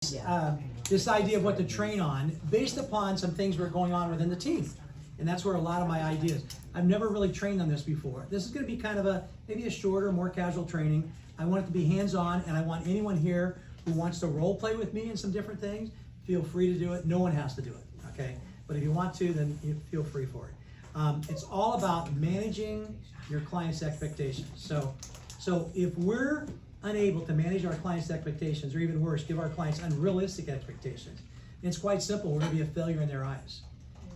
This idea of what to train on based upon some things that were going on within the team. And that's where a lot of my ideas. I've never really trained on this before. This is going to be kind of maybe a shorter, more casual training. I want it to be hands-on, and I want anyone here who wants to role play with me in some different things, feel free to do it. No one has to do it, okay? But if you want to, then you feel free for it. It's all about managing your clients' expectations. So if we're unable to manage our clients' expectations, or even worse, give our clients unrealistic expectations, it's quite simple. We're going to be a failure in their eyes.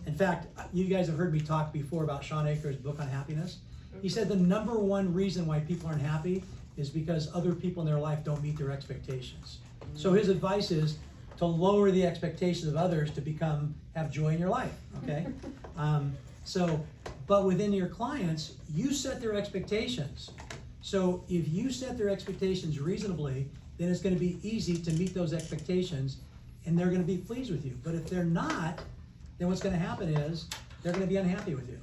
In fact, you guys have heard me talk before about Sean Aker's book on happiness. He said the number one reason why people aren't happy is because other people in their life don't meet their expectations. So his advice is to lower the expectations of others to have joy in your life, okay? But within your clients, you set their expectations. So if you set their expectations reasonably, then it's going to be easy to meet those expectations, and they're going to be pleased with you. But if they're not, then what's going to happen is they're going to be unhappy with you.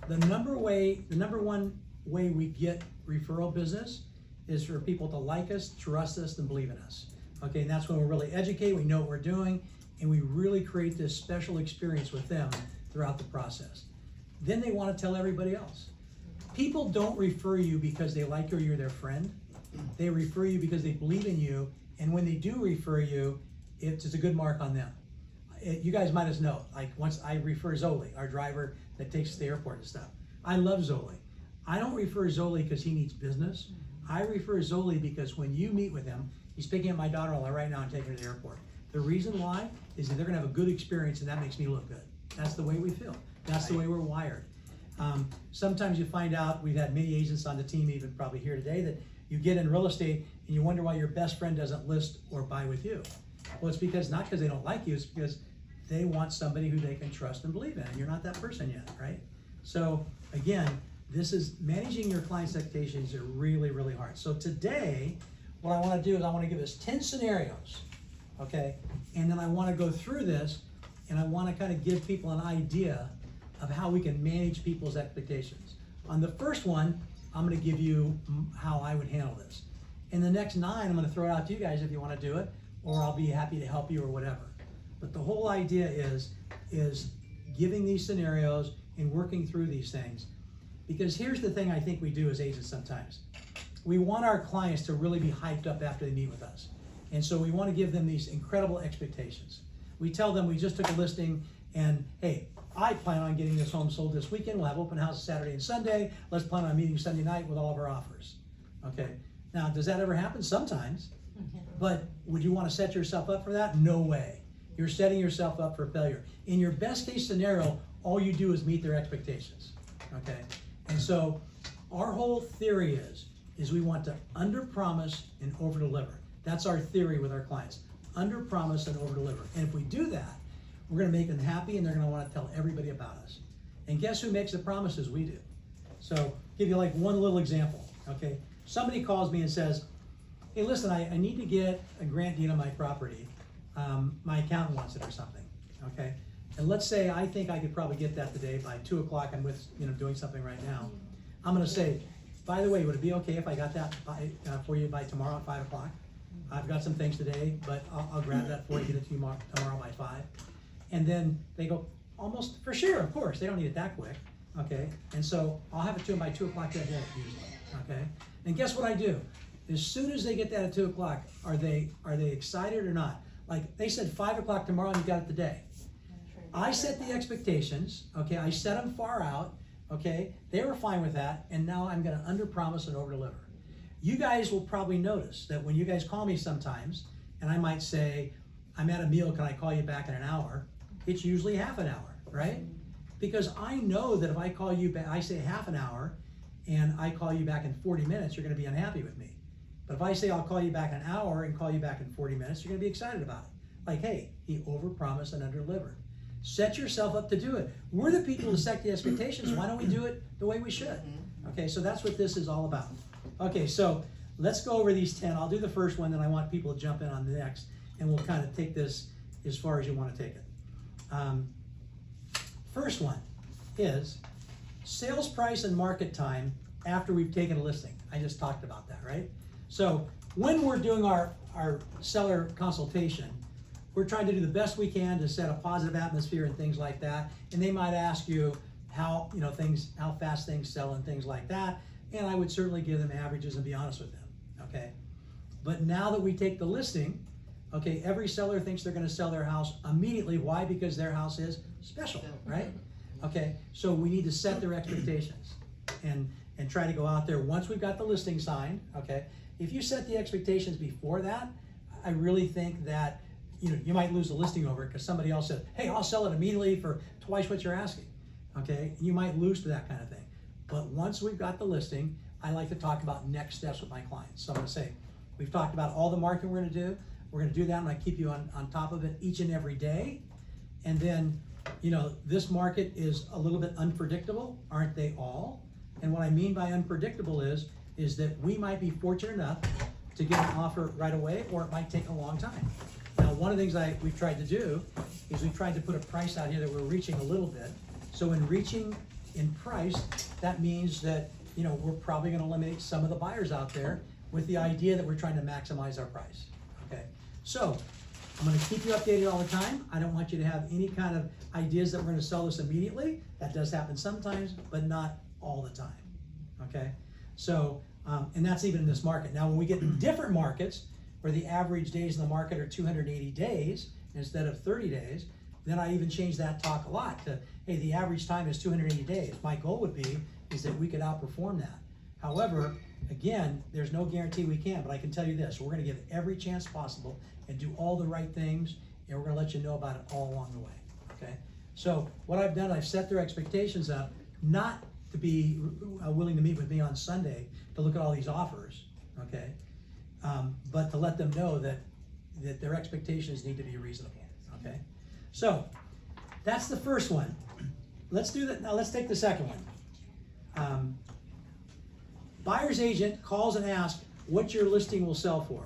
The number one way we get referral business is for people to like us, trust us, and believe in us. Okay, and that's when we really educate, we know what we're doing, and we really create this special experience with them throughout the process. Then they want to tell everybody else. People don't refer you because they like you or you're their friend. They refer you because they believe in you, and when they do refer you, it's a good mark on them. You guys might as know, like once I refer Zoli, our driver that takes us to the airport and stuff. I love Zoli. I don't refer Zoli because he needs business. I refer Zoli because when you meet with him, he's picking up my daughter-in-law right now and taking her to the airport. The reason why is that they're gonna have a good experience, and that makes me look good. That's the way we feel. That's the way we're wired. Sometimes you find out, we've had many agents on the team, even probably here today, that you get in real estate and you wonder why your best friend doesn't list or buy with you. Well, it's not because they don't like you, it's because they want somebody who they can trust and believe in, and you're not that person yet, right? So again, this is managing your client's expectations are really, really hard. So today, what I want to do is I want to give us 10 scenarios, okay? And then I want to go through this, and I want to kind of give people an idea of how we can manage people's expectations. On the first one, I'm going to give you how I would handle this. In the next 9, I'm going to throw it out to you guys if you want to do it, or I'll be happy to help you or whatever. But the whole idea is giving these scenarios and working through these things. Because here's the thing I think we do as agents sometimes. We want our clients to really be hyped up after they meet with us. And so we want to give them these incredible expectations. We tell them we just took a listing and, hey, I plan on getting this home sold this weekend. We'll have open house Saturday and Sunday. Let's plan on meeting Sunday night with all of our offers. Okay. Now, does that ever happen? Sometimes. But would you want to set yourself up for that? No way. You're setting yourself up for failure. In your best case scenario, all you do is meet their expectations. Okay. And so our whole theory is we want to under-promise and over-deliver. That's our theory with our clients. Under-promise and over-deliver. And if we do that, we're going to make them happy, and they're going to want to tell everybody about us. And guess who makes the promises? We do. So give you like one little example. Okay. Somebody calls me and says, hey, listen, I need to get a grant deed on my property. My accountant wants it or something. Okay. And let's say I think I could probably get that today by 2 o'clock. I'm doing something right now. I'm going to say, by the way, would it be okay if I got that for you by tomorrow at 5 o'clock? I've got some things today, but I'll grab that for you, get it to you tomorrow by 5. And then they go, almost for sure, of course. They don't need it that quick. Okay. And so I'll have it to them by 2 o'clock that day usually. Okay. And guess what I do? As soon as they get that at 2 o'clock, are they excited or not? Like they said 5 o'clock tomorrow and you got it today. I set the expectations, okay? I set them far out, okay? They were fine with that, and now I'm gonna under-promise and over-deliver. You guys will probably notice that when you guys call me sometimes, and I might say, I'm at a meal, can I call you back in an hour? It's usually half an hour, right? Because I know that if I call you back, I say half an hour, and I call you back in 40 minutes, you're gonna be unhappy with me. But if I say I'll call you back in an hour and call you back in 40 minutes, you're gonna be excited about it. Like, hey, he over-promised and under-delivered. Set yourself up to do it. We're the people who set the expectations. Why don't we do it the way we should? Okay, so that's what this is all about. Okay, so let's go over these 10. I'll do the first one, then I want people to jump in on the next, and we'll kind of take this as far as you want to take it. First one is sales price and market time after we've taken a listing. I just talked about that, right? So when we're doing our our seller consultation, we're trying to do the best we can to set a positive atmosphere and things like that. And they might ask you how, how fast things sell and things like that. And I would certainly give them averages and be honest with them, okay? But now that we take the listing, okay, every seller thinks they're gonna sell their house immediately. Why? Because their house is special, right? Okay, so we need to set their expectations and try to go out there once we've got the listing signed, okay? If you set the expectations before that, I really think that you might lose the listing over it because somebody else said, hey, I'll sell it immediately for twice what you're asking, okay? You might lose to that kind of thing. But once we've got the listing, I like to talk about next steps with my clients. So I'm gonna say, we've talked about all the marketing we're gonna do. We're gonna do that, and I keep you on top of it each and every day. And then, this market is a little bit unpredictable, aren't they all? And what I mean by unpredictable is that we might be fortunate enough to get an offer right away, or it might take a long time. Now, one of the things we've tried to do is we've tried to put a price out here that we're reaching a little bit. So in reaching in price, that means that, we're probably gonna eliminate some of the buyers out there with the idea that we're trying to maximize our price, okay? So, I'm gonna keep you updated all the time. I don't want you to have any kind of ideas that we're gonna sell this immediately. That does happen sometimes, but not all the time, okay? So, and that's even in this market. Now, when we get in different markets, where the average days in the market are 280 days instead of 30 days, then I even change that talk a lot to, hey, the average time is 280 days. My goal would be is that we could outperform that. However, again, there's no guarantee we can, but I can tell you this, we're gonna give every chance possible and do all the right things, and we're gonna let you know about it all along the way, okay? So what I've done, I've set their expectations up, not to be willing to meet with me on Sunday to look at all these offers, okay? But to let them know that their expectations need to be reasonable, okay? So, that's the first one. Let's do that. Now let's take the second one. Buyer's agent calls and asks what your listing will sell for.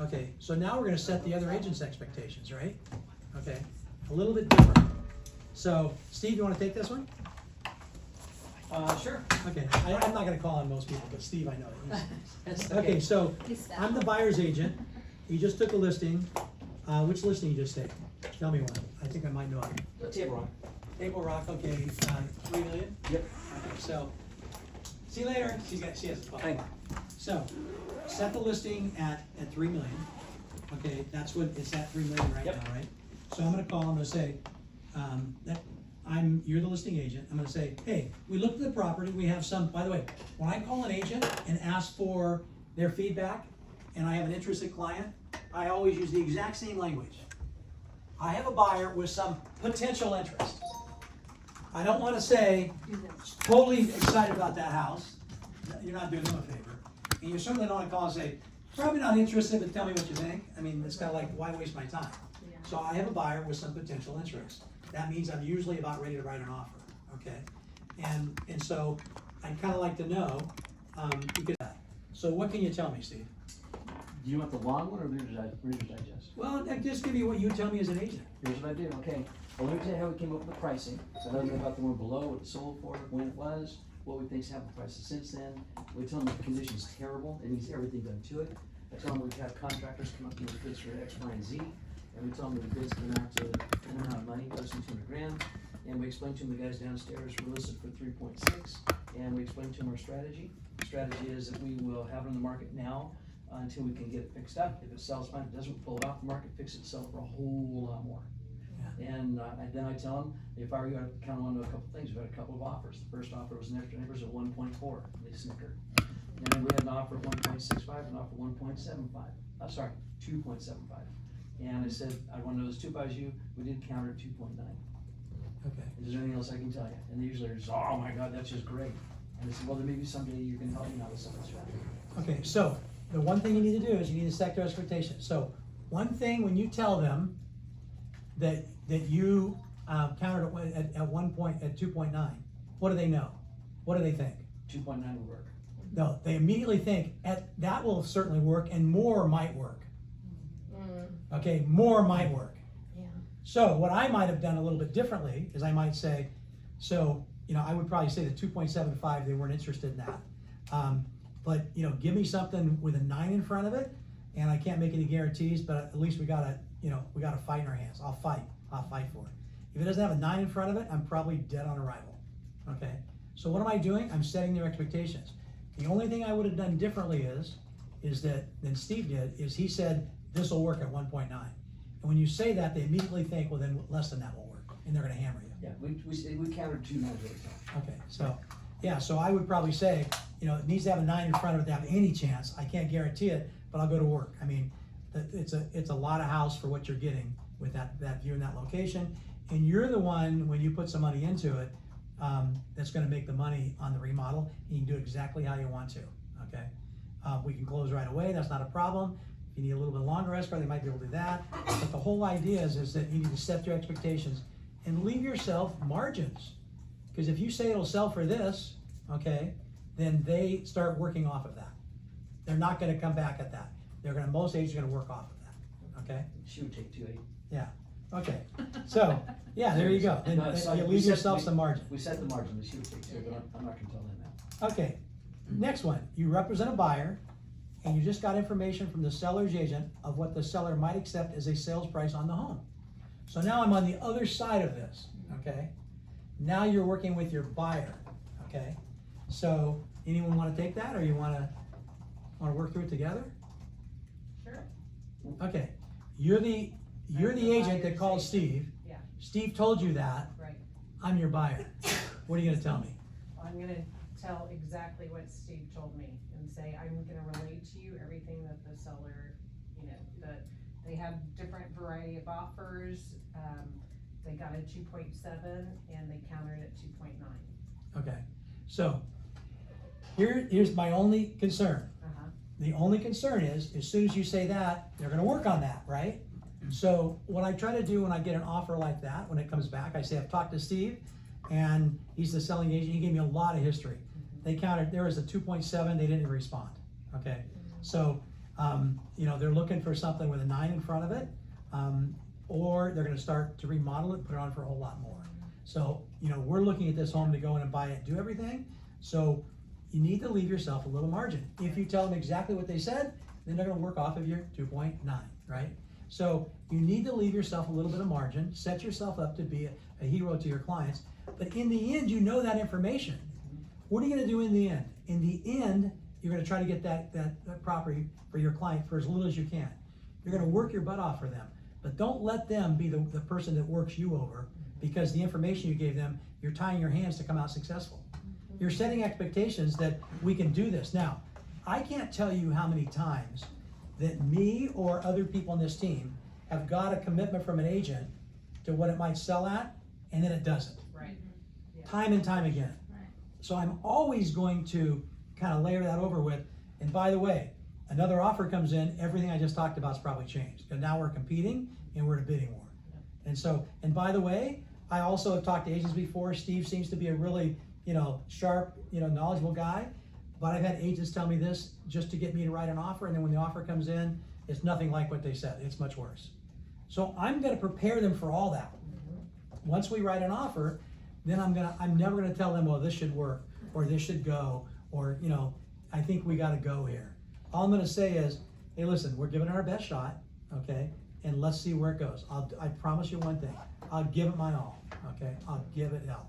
Okay, so now we're gonna set the other agent's expectations, right? Okay, a little bit different. So, Steve, you wanna take this one? Sure. Okay, I'm not gonna call on most people, but Steve, I know that. That's Okay, so I'm the buyer's agent. You just took a listing. Which listing you just take? Tell me one. I think I might know it. Table Rock. Table Rock, okay, 3 million? Yep. Okay, so, see you later. She has a call. Thank you. So, set the listing at 3 million. Okay, that's what, it's at 3 million right Yep. now, right? So I'm gonna call, I'm gonna say, you're the listing agent. I'm gonna say, hey, we looked at the property, we have some, by the way, when I call an agent and ask for their feedback, and I have an interested client, I always use the exact same language. I have a buyer with some potential interest. I don't wanna say, totally excited about that house. You're not doing them a favor. And you certainly don't wanna call and say, probably not interested, but tell me what you think. I mean, it's kinda like, why waste my time? So I have a buyer with some potential interest. That means I'm usually about ready to write an offer, okay? And so I'd kinda like to know, because, so what can you tell me, Steve? Do you want the long one or Reader's Digest? Well, just give me what you tell me as an agent. Here's what I do, okay. Well, let me tell you how we came up with the pricing. So I don't know about the one below, what it sold for, when it was, what we think's happened with prices since then. We tell them the condition's terrible, it needs everything done to it. I tell them we've had contractors come up with bids for X, Y, and Z. And we tell them the bids come out to an amount of money, less than 200 grand. And we explain to them the guys downstairs were listed for 3.6. And we explain to them our strategy. The strategy is that we will have it on the market now until we can get it fixed up. If it sells fine, if it doesn't, pull it off the market, fix it, sell it for a whole lot more. Yeah. And then I tell them, if I were you, I'd count on to a couple things. We've had a couple of offers. The first offer was next to neighbors at 1.4. They snickered. And then we had an offer at 1.65, an offer at 1.75. Sorry, 2.75. And I said, I want to know this too if I was you. We did counter at 2.9. Okay. Is there anything else I can tell you? And they usually are just, oh my God, that's just great. And I said, well, then maybe someday you can help me out with some of this strategy. Okay, so the one thing you need to do is you need to set their expectations. So one thing when you tell them that you countered at 2.9, what do they know? What do they think? 2.9 will work. No, they immediately think that will certainly work and more might work. Okay, more might work. Yeah. So what I might have done a little bit differently is I might say, so, I would probably say the 2.75, they weren't interested in that. But, give me something with a 9 in front of it, and I can't make any guarantees, but at least we got a fight in our hands. I'll fight for it. If it doesn't have a 9 in front of it, I'm probably dead on arrival, okay? So what am I doing? I'm setting their expectations. The only thing I would have done differently than Steve did, is he said, this will work at 1.9. And when you say that, they immediately think, well, then less than that will work, and they're gonna hammer you. Yeah, we countered 2 nines at a time. Okay, so, yeah, so I would probably say, it needs to have a 9 in front of it to have any chance. I can't guarantee it, but I'll go to work. I mean, it's a lot of house for what you're getting with that view and that location. And you're the one, when you put some money into it, that's gonna make the money on the remodel. You can do exactly how you want to, okay? We can close right away, that's not a problem. If you need a little bit longer escrow, they might be able to do that. But the whole idea is that you need to set your expectations and leave yourself margins. Because if you say it'll sell for this, okay, then they start working off of that. They're not gonna come back at that. Most agents are gonna work off of that, okay? She would take 2.8. Yeah, okay. So, yeah, there you go. Then No, so you we leave set- yourself we- some margin. We set the margin, but she would take 2, but I'm not gonna tell them that. Okay, next one. You represent a buyer, and you just got information from the seller's agent of what the seller might accept as a sales price on the home. So now I'm on the other side of this, okay? Now you're working with your buyer, okay? So, anyone wanna take that, or you wanna work through it together? Sure. Okay, you're the agent that called Steve. Yeah, Steve told you that. right. I'm your buyer. What are you gonna tell me? I'm gonna tell exactly what Steve told me and say, I'm gonna relate to you everything that the seller, that they have different variety of offers. They got a 2.7 and they countered at 2.9. Okay, so here's my only concern. Uh-huh. The only concern is, as soon as you say that, they're gonna work on that, right? So what I try to do when I get an offer like that, when it comes back, I say, I've talked to Steve, and he's the selling agent, he gave me a lot of history. They counted, there was a 2.7, they didn't respond, okay? So, they're looking for something with a 9 in front of it, or they're gonna start to remodel it, put it on for a whole lot more. So, we're looking at this home to go in and buy it, do everything, so you need to leave yourself a little margin. If you tell them exactly what they said, then they're gonna work off of your 2.9, right? So you need to leave yourself a little bit of margin, set yourself up to be a hero to your clients, but in the end, you know that information. What are you gonna do in the end? In the end, you're gonna try to get that property for your client for as little as you can. You're gonna work your butt off for them, but don't let them be the person that works you over, because the information you gave them, you're tying your hands to come out successful. You're setting expectations that we can do this. Now, I can't tell you how many times that me or other people on this team have got a commitment from an agent to what it might sell at, and then it doesn't. Right. Yeah. Time and time again. So I'm always going to kind of layer that over with, and by the way, another offer comes in, everything I just talked about is probably changed. Because now we're competing and we're in a bidding war. And so, and by the way, I also have talked to agents before. Steve seems to be a really, sharp, knowledgeable guy. But I've had agents tell me this just to get me to write an offer, and then when the offer comes in, it's nothing like what they said. It's much worse. So I'm gonna prepare them for all that. Once we write an offer, then I'm never gonna tell them, well, this should work, or this should go, or, I think we gotta go here. All I'm gonna say is, hey, listen, we're giving it our best shot, okay? And let's see where it goes. I promise you one thing, I'll give it my all, okay? I'll give it hell,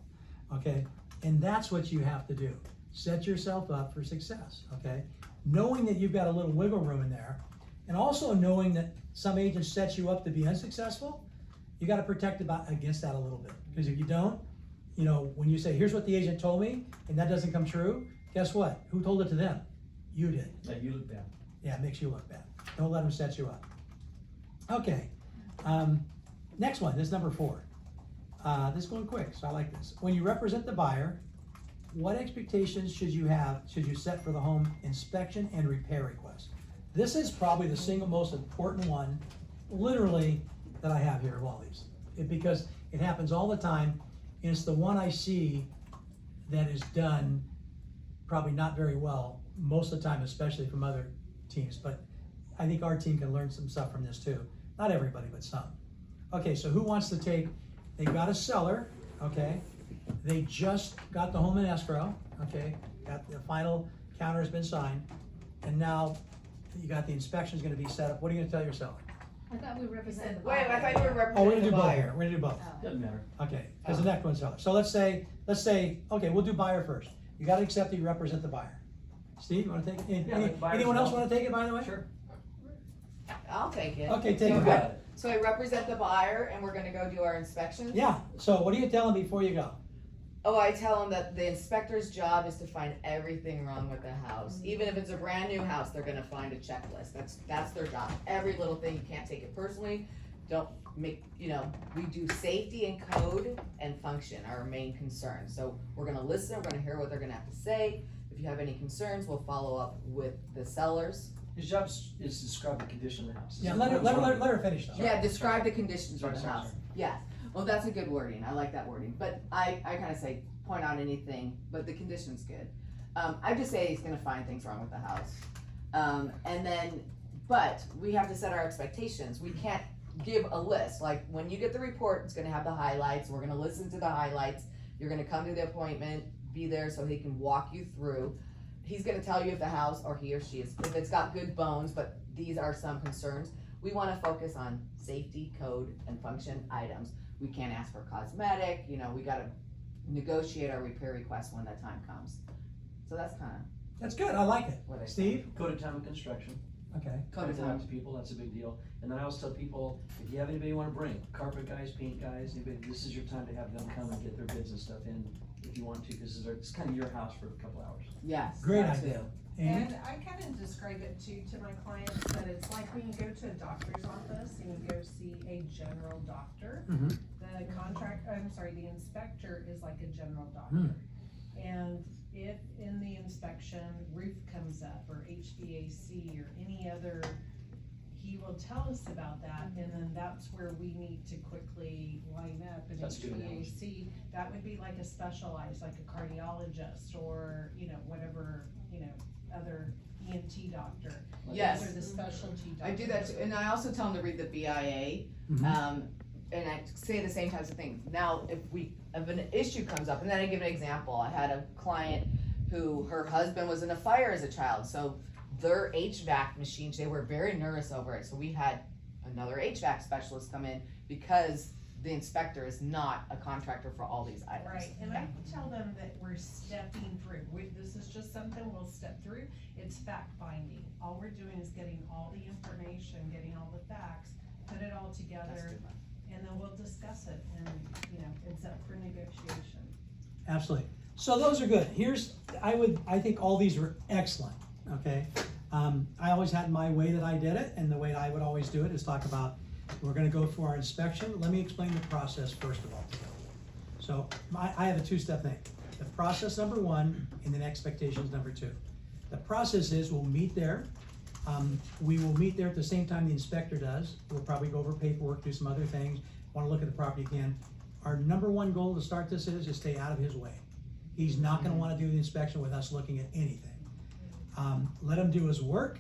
okay? And that's what you have to do. Set yourself up for success, okay? Knowing that you've got a little wiggle room in there, and also knowing that some agents set you up to be unsuccessful, you gotta protect against that a little bit. Because if you don't, when you say, here's what the agent told me, and that doesn't come true, guess what? Who told it to them? You did. Yeah, you look bad. Yeah, it makes you look bad. Don't let them set you up. Okay, next one, this is number 4. This is going quick, so I like this. When you represent the buyer, what expectations should you set for the home inspection and repair request? This is probably the single most important one, literally, that I have here of all these. Because it happens all the time, and it's the one I see that is done probably not very well most of the time, especially from other teams. But I think our team can learn some stuff from this too. Not everybody, but some. Okay, so who wants to take, they've got a seller, okay? They just got the home in escrow, okay? Got the final counter has been signed, and now you got the inspection's gonna be set up, what are you gonna tell your seller? I thought we represented the Wait, I buyer. thought you were Oh, we're representing gonna the do both buyer. here, we're gonna do both. Oh. Doesn't matter. Okay, because the next one's seller. So let's say, okay, we'll do buyer first. You gotta accept that you represent the buyer. Steve, you wanna take it? Yeah, like buyer's Anyone else well. wanna take it, by the way? Sure. I'll take it. Okay, take So it. I- So I represent the buyer and we're gonna go do our inspection? Yeah, so what do you tell them before you go? Oh, I tell them that the inspector's job is to find everything wrong with the house. Even if it's a brand new house, they're gonna find a checklist. That's their job. Every little thing, you can't take it personally. Don't make, we do safety and code and function, our main concerns. So we're gonna listen, we're gonna hear what they're gonna have to say. If you have any concerns, we'll follow up with the sellers. His job is to describe the condition of the house. Yeah, let her finish though. Yeah, describe the conditions Sorry, of the sorry, house. sorry. Yes, well, that's a good wording, I like that wording, but I kinda say, point out anything, but the condition's good. I just say he's gonna find things wrong with the house. But we have to set our expectations, we can't give a list, like, when you get the report, it's gonna have the highlights, we're gonna listen to the highlights, you're gonna come to the appointment, be there so he can walk you through. He's gonna tell you if the house, or he or she is, if it's got good bones, but these are some concerns. We wanna focus on safety, code, and function items. We can't ask for cosmetic, we gotta negotiate our repair request when that time comes. So that's kinda That's good, I like it. What I say. Steve? Go to time of construction. Okay. code of Time time. to people, that's a big deal. And then I always tell people, if you have anybody you wanna bring, carpet guys, paint guys, anybody, this is your time to have them come and get their bids and stuff in if you want to, cause it's kinda your house for a couple hours. Yes. Great that idea. too. Amy? And I kind of describe it too to my clients, that it's like when you go to a doctor's office and you go see a general doctor. Mhm. The inspector is like a general doctor. And if in the inspection roof comes up or HVAC or any other, he will tell us about that, and then that's where we need to quickly line up an That's a good analogy. HVAC. That would be like a specialized, like a cardiologist or, whatever, other ENT doctor. Yes. Those are the specialty doctors. I do that too, and I also tell them to read the BIA, Mhm. and I say the same types of things. Now, if an issue comes up, and then I give an example, I had a client who, her husband was in a fire as a child, so their HVAC machines, they were very nervous over it, so we had another HVAC specialist come in because the inspector is not a contractor for all these items. Right, and I tell them that we're stepping through, this is just something we'll step through, it's fact finding. All we're doing is getting all the information, getting all the facts, put it all That's together, good. and then we'll discuss it, and, it's up for negotiation. Absolutely. So those are good. I think all these were excellent, okay? I always had my way that I did it, and the way I would always do it is talk about, we're gonna go for our inspection. Let me explain the process first of all. So I have a two-step thing. The process number one, and then expectations number two. The process is, we'll meet there. We will meet there at the same time the inspector does. We'll probably go over paperwork, do some other things, wanna look at the property again. Our number one goal to start this is to stay out of his way. He's not gonna wanna do the inspection with us looking at anything. Let him do his work,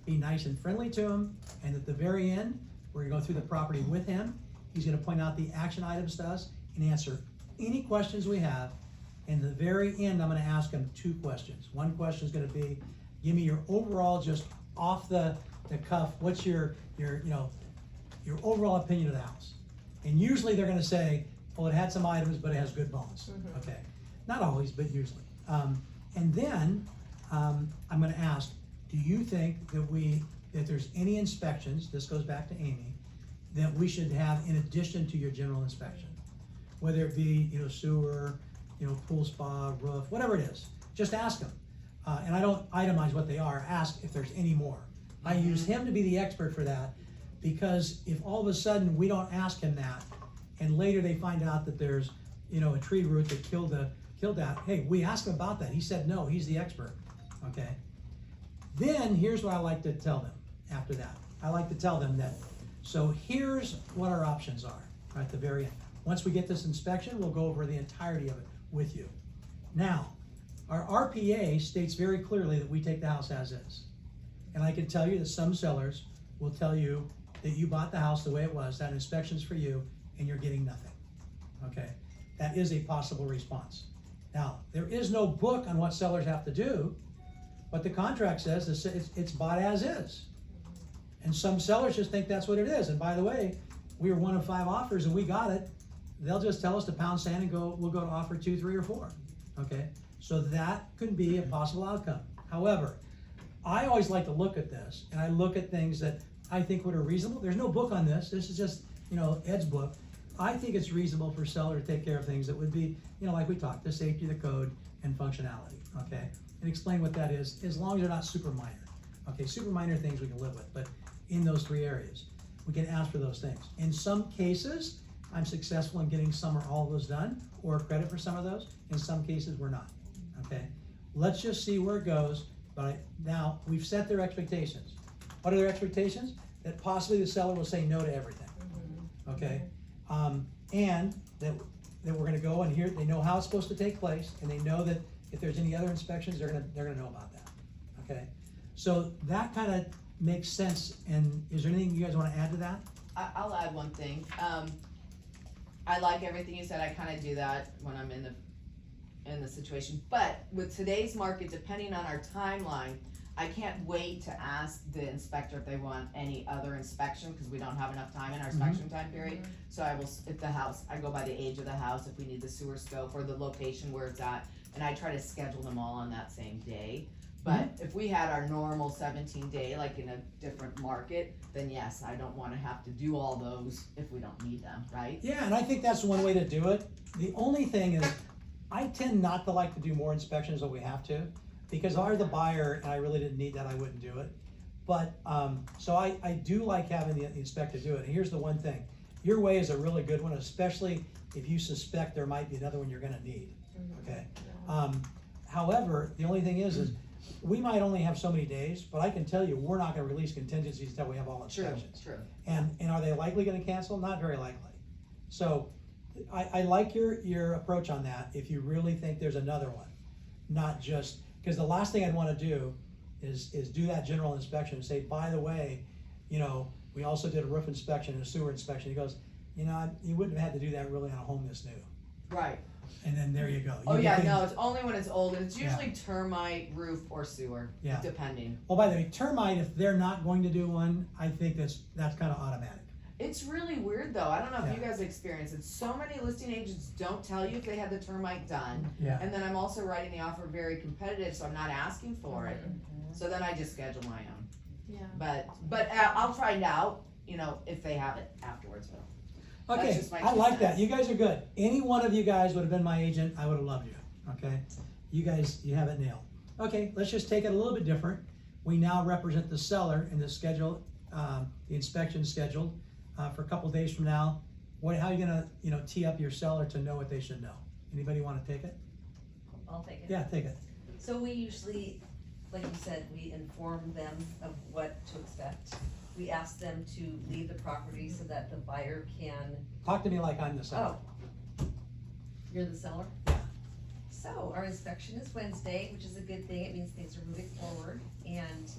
be nice and friendly to him, and at the very end, we're gonna go through the property with him. He's gonna point out the action items to us and answer any questions we have. And at the very end, I'm gonna ask him two questions. One question is gonna be, give me your overall, just off the cuff, what's your overall opinion of the house? And usually they're gonna say, well, it had some items, but it has good bones, okay? Not always, but usually. And then, I'm gonna ask, do you think that there's any inspections, this goes back to Amy, that we should have in addition to your general inspection? Whether it be, sewer, pool spa, roof, whatever it is, just ask them. And I don't itemize what they are, ask if there's any more. I use him to be the expert for that, because if all of a sudden we don't ask him that, and later they find out that there's, a tree root that killed that, hey, we asked him about that, he said no, he's the expert, okay? Then, here's what I like to tell them after that. I like to tell them that, so here's what our options are, right at the very end. Once we get this inspection, we'll go over the entirety of it with you. Now, our RPA states very clearly that we take the house as is. And I can tell you that some sellers will tell you that you bought the house the way it was, that inspection's for you, and you're getting nothing, okay? That is a possible response. Now, there is no book on what sellers have to do, What the contract says is it's bought as is. And some sellers just think that's what it is. And by the way, we were one of 5 offers and we got it. They'll just tell us to pound sand and we'll go to offer 2, 3, or 4. Okay? So that could be a possible outcome. However, I always like to look at this, and I look at things that I think are reasonable. There's no book on this. This is just, Ed's book. I think it's reasonable for a seller to take care of things that would be, like we talked, the safety, the code, and functionality, okay? And explain what that is, as long as they're not super minor. Okay, super minor things we can live with, but in those 3 areas, we can ask for those things. In some cases, I'm successful in getting some or all of those done, or credit for some of those. In some cases, we're not, okay? Let's just see where it goes, but now, we've set their expectations. What are their expectations? That possibly the seller will say no to everything, okay? And that we're gonna go and here, they know how it's supposed to take place, and they know that if there's any other inspections, they're gonna know about that, okay? So that kind of makes sense, and is there anything you guys wanna add to that? I'll add one thing. I like everything you said. I kinda do that when I'm in the situation. But with today's market, depending on our timeline, I can't wait to ask the inspector if they want any other inspection, cause we don't have enough time in our inspection time period. So I will, if the house, I go by the age of the house, if we need the sewer scope or the location where it's at, and I try to schedule them all on that same day. But if we had our normal 17-day, like in a different market, then yes, I don't wanna have to do all those if we don't need them, right? Yeah, and I think that's one way to do it. The only thing is, I tend not to like to do more inspections than we have to, because if I were the buyer and I really didn't need that, I wouldn't do it. But, so I do like having the inspector do it. And here's the one thing, your way is a really good one, especially if you suspect there might be another one you're gonna need, okay? However, the only thing is we might only have so many days, but I can tell you, we're not gonna release contingencies until we have all inspections. True. And are they likely gonna cancel? Not very likely. So, I like your approach on that, if you really think there's another one, not just, because the last thing I'd wanna do is do that general inspection and say, by the way, we also did a roof inspection and a sewer inspection. He goes, you wouldn't have had to do that really on a home this new. Right. And then there you go. Oh You yeah, can- no, it's only when it's old, and it's usually termite, roof, or sewer, Yeah. depending. Well, by the way, termite, if they're not going to do one, I think that's kind of automatic. It's really weird though, I don't know if you Yeah. guys experience it, so many listing agents don't tell you if they had the termite done. Yeah. And then I'm also writing the offer very competitive, so I'm not asking for it, so then I just schedule my own. Yeah. But I'll find out, if they have it afterwards, but. That's Okay, just my I 2 like that. cents. You guys are good. Any one of you guys would have been my agent, I would have loved you, okay? You guys, you have it nailed. Okay, let's just take it a little bit different. We now represent the seller in the schedule, the inspection scheduled, for a couple days from now. How are you gonna, tee up your seller to know what they should know? Anybody wanna take it? I'll take it. Yeah, take it. So we usually, like you said, we inform them of what to expect. We ask them to leave the property so that the buyer can, Talk to me like I'm the seller. you're the seller? Yeah. So our inspection is Wednesday, which is a good thing. It means things are moving forward. And